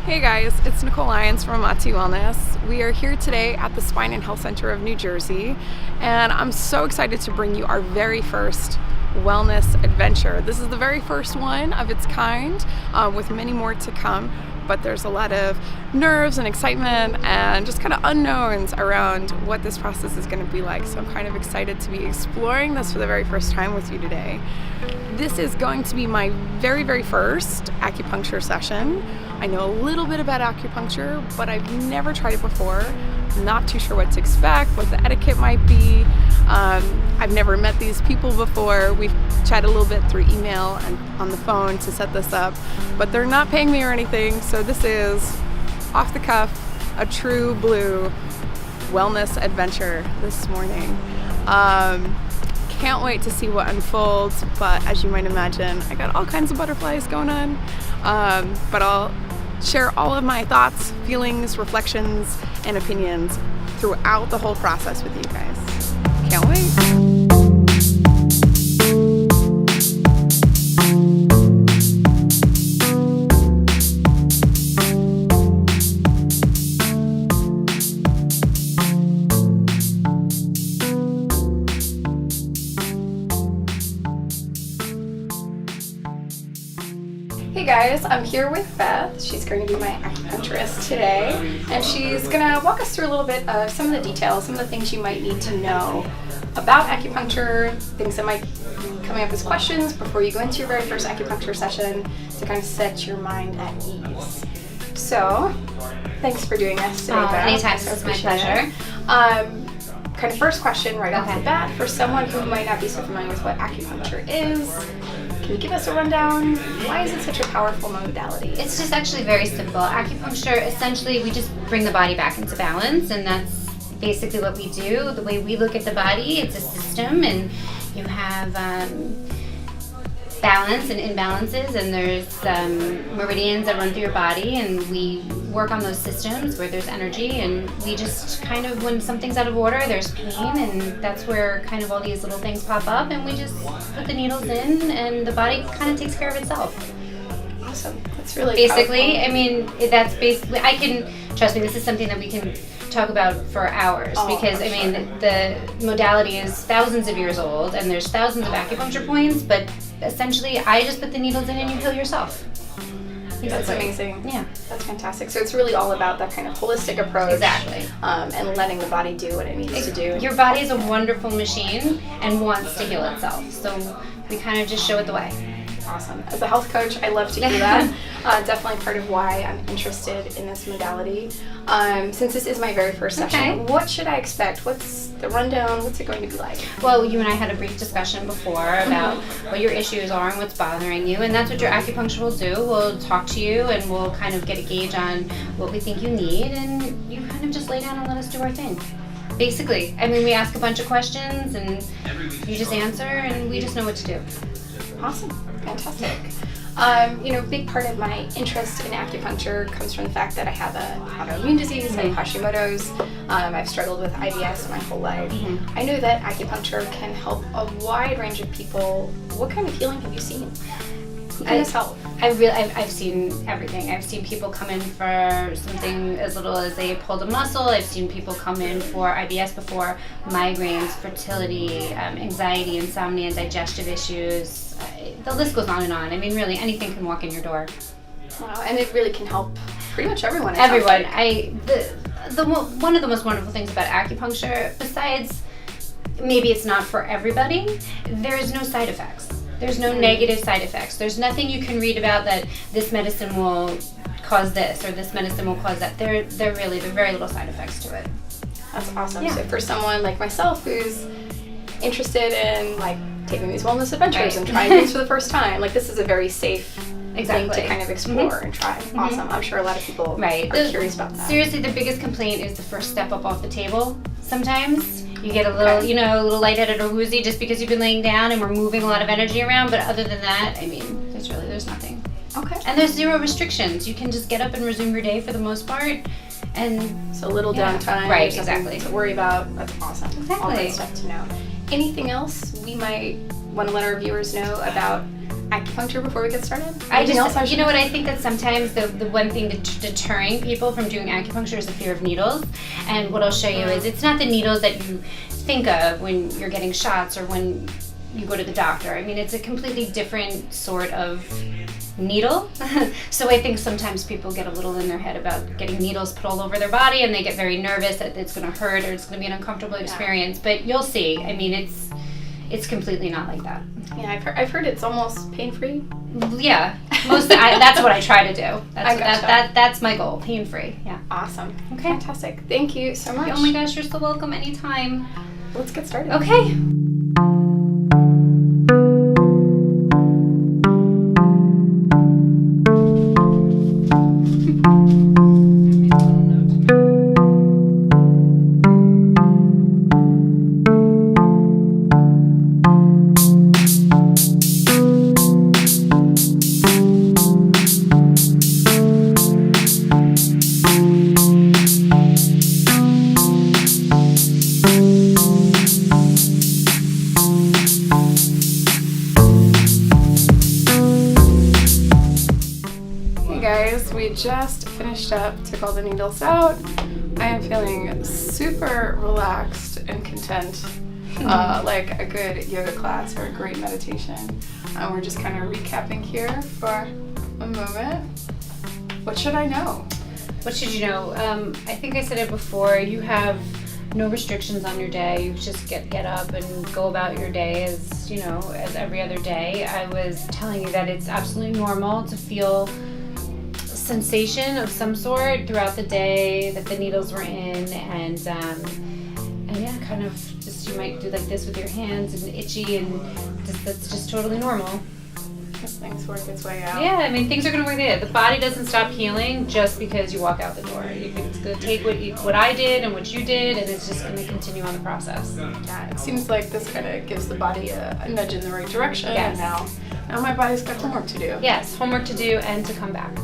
Hey guys, it's Nicole Lyons from Amati Wellness. We are here today at the Spine and Health Center of New Jersey, and I'm so excited to bring you our very first wellness adventure. This is the very first one of its kind, with many more to come, but there's a lot of nerves and excitement and just kind of unknowns around what this process is going to be like. So I'm kind of excited to be exploring this for the very first time with you today. This is going to be my very, very first acupuncture session. I know a little bit about acupuncture, but I've never tried it before. Not too sure what to expect, what the etiquette might be. I've never met these people before. We've chatted a little bit through email and on the phone to set this up, but they're not paying me or anything, so this is off the cuff, a true blue wellness adventure this morning. Can't wait to see what unfolds, but as you might imagine, I got all kinds of butterflies going on, but I'll share all of my thoughts, feelings, reflections, and opinions throughout the whole process with you guys. Can't wait. Hey guys, I'm here with Beth. She's going to be my acupuncturist today, and she's going to walk us through a little bit of some of the details, some of the things you might need to know about acupuncture, things that might be coming up as questions before you go into your very first acupuncture session to kind of set your mind at ease. So, thanks for doing this today, Beth. Anytime, it's my pleasure. Kind of first question right off the bat, for someone who might not be so familiar with what acupuncture is, can you give us a rundown? Why is it such a powerful modality? It's just actually very simple. Acupuncture, essentially, we just bring the body back into balance, and that's basically what we do. The way we look at the body, it's a system, and you have balance and imbalances, and there's meridians that run through your body, and we work on those systems where there's energy, and we just kind of, when something's out of order, there's pain, and that's where kind of all these little things pop up, and we just put the needles in, and the body kind of takes care of itself. Awesome. That's really basically powerful. I mean, that's basically, I can, trust me, this is something that we can talk about for hours, because I mean, the modality is thousands of years old, and there's thousands of acupuncture points, but essentially I just put the needles in and you heal yourself. That's amazing. Yeah. That's fantastic. So it's really all about that kind of holistic approach. Exactly. And letting the body do what it needs to do. Your body is a wonderful machine and wants to heal itself. So we kind of just show it the way. Awesome. As a health coach, I love to hear that. Definitely part of why I'm interested in this modality. Since this is my very first session, what should I expect? What's the rundown? What's it going to be like? Well, you and I had a brief discussion before about what your issues are and what's bothering you, and that's what your acupuncture will do. We'll talk to you, and we'll kind of get a gauge on what we think you need, and you kind of just lay down and let us do our thing. Basically, I mean, we ask a bunch of questions, and you just answer, and we just know what to do. Awesome. Fantastic. Big part of my interest in acupuncture comes from the fact that I have an autoimmune disease, I have Hashimoto's. I've struggled with IBS my whole life. I know that acupuncture can help a wide range of people. What kind of healing have you seen? Who can this help? I've seen everything. I've seen people come in for something as little as they pulled a muscle. I've seen people come in for IBS before, migraines, fertility, anxiety, insomnia, digestive issues. The list goes on and on. I mean, really, anything can walk in your door. Wow, and it really can help pretty much everyone. Everyone. One of the most wonderful things about acupuncture, besides maybe it's not for everybody, there's no side effects. There's no negative side effects. There's nothing you can read about that this medicine will cause this or this medicine will cause that. There are very little side effects to it. That's awesome. Yeah. So for someone like myself who's interested in taking these wellness adventures and trying things for the first time, this is a very safe thing to kind of explore and try. Awesome. I'm sure a lot of people are curious about that. Seriously, the biggest complaint is the first step up off the table. Sometimes you get a little, a little lightheaded or woozy just because you've been laying down and we're moving a lot of energy around. But other than that, I mean, there's nothing. Okay. And there's zero restrictions. You can just get up and resume your day for the most part. And so little downtime. Right, exactly. To worry about. That's awesome. Exactly. All good stuff to know. Anything else we might want to let our viewers know about acupuncture before we get started? You know what, I think that sometimes the one thing deterring people from doing acupuncture is the fear of needles. And what I'll show you is it's not the needles that you think of when you're getting shots or when you go to the doctor. I mean, it's a completely different sort of needle. So I think sometimes people get a little in their head about getting needles put all over their body, and they get very nervous that it's going to hurt or it's going to be an uncomfortable experience. But you'll see. I mean, it's completely not like that. Yeah, I've heard it's almost pain-free. Yeah, that's what I try to do. Gotcha. That's my goal, pain-free. Yeah. Awesome. Okay. Fantastic. Thank you so much. Oh my gosh, you're so welcome anytime. Let's get started. Okay. We just finished up, took all the needles out. I am feeling super relaxed and content, like a good yoga class or a great meditation. We're just kind of recapping here for a moment. What should I know? What should you know? I think I said it before. You have no restrictions on your day. You just get up and go about your day as every other day. I was telling you that it's absolutely normal to feel sensation of some sort throughout the day that the needles were in, and yeah, kind of just you might do like this with your hands and itchy, and that's just totally normal. Things work its way out. Yeah, I mean, things are going to work out. The body doesn't stop healing just because you walk out the door. It's going to take what I did and what you did, and it's just going to continue on the process. Yeah, it seems like this kind of gives the body a nudge in the right direction. Yes. And now my body's got homework to do. Yes, homework to do and to come back.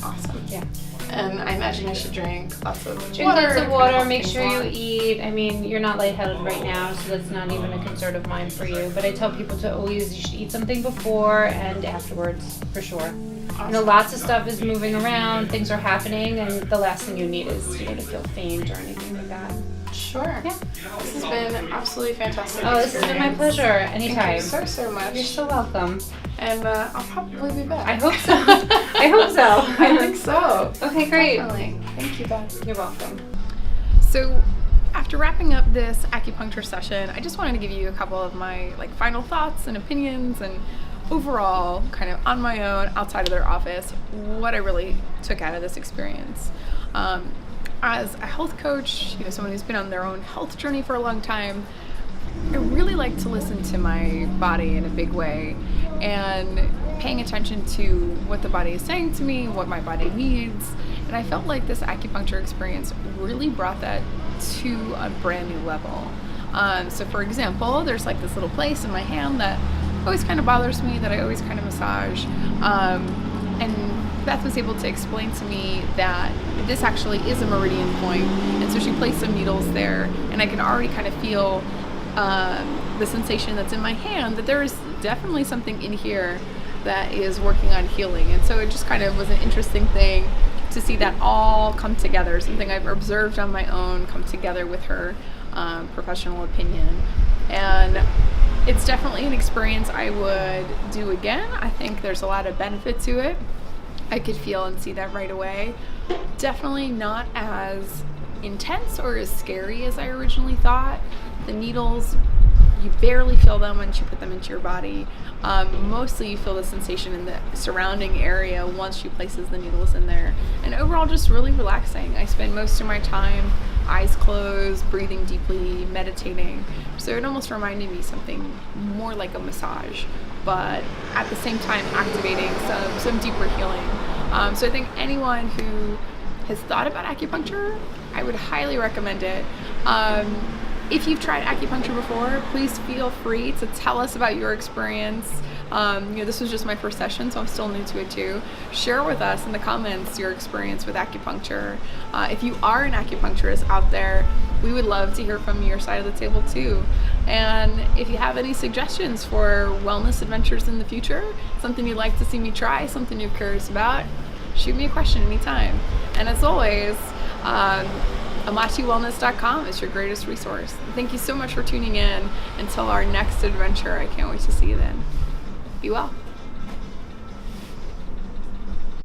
Awesome. Yeah. And I imagine I should drink lots of water. Drink lots of water, make sure you eat. I mean, you're not lightheaded right now, so that's not even a concern of mine for you. But I tell people you should eat something before and afterwards, for sure. Awesome. Lots of stuff is moving around, things are happening, and the last thing you need is to feel faint or anything like that. Sure. Yeah. This has been absolutely fantastic. This has been my pleasure. Anytime. Thank you so much. You're so welcome. And I'll probably be back. I hope so. I hope so. I think so. Okay, great. Definitely. Thank you, Beth. You're welcome. So, after wrapping up this acupuncture session, I just wanted to give you a couple of my final thoughts and opinions, and overall, kind of on my own, outside of their office, what I really took out of this experience. As a health coach, someone who's been on their own health journey for a long time, I really like to listen to my body in a big way, and paying attention to what the body is saying to me, what my body needs. And I felt like this acupuncture experience really brought that to a brand new level. So for example, there's like this little place in my hand that always kind of bothers me, that I always kind of massage. And Beth was able to explain to me that this actually is a meridian point, and so she placed some needles there, and I can already kind of feel the sensation that's in my hand, that there is definitely something in here that is working on healing. And so it just kind of was an interesting thing to see that all come together, something I've observed on my own come together with her professional opinion. And it's definitely an experience I would do again. I think there's a lot of benefit to it. I could feel and see that right away. Definitely not as intense or as scary as I originally thought. The needles, you barely feel them once you put them into your body. Mostly you feel the sensation in the surrounding area once she places the needles in there. And overall, just really relaxing. I spend most of my time eyes closed, breathing deeply, meditating. So it almost reminded me something more like a massage, but at the same time activating some deeper healing. So I think anyone who has thought about acupuncture, I would highly recommend it. If you've tried acupuncture before, please feel free to tell us about your experience. This was just my first session, so I'm still new to it too. Share with us in the comments your experience with acupuncture. If you are an acupuncturist out there, we would love to hear from your side of the table too. And if you have any suggestions for wellness adventures in the future, something you'd like to see me try, something you're curious about, shoot me a question anytime. And as always, AmatiWellness.com is your greatest resource. Thank you so much for tuning in. Until our next adventure, I can't wait to see you then. Be well.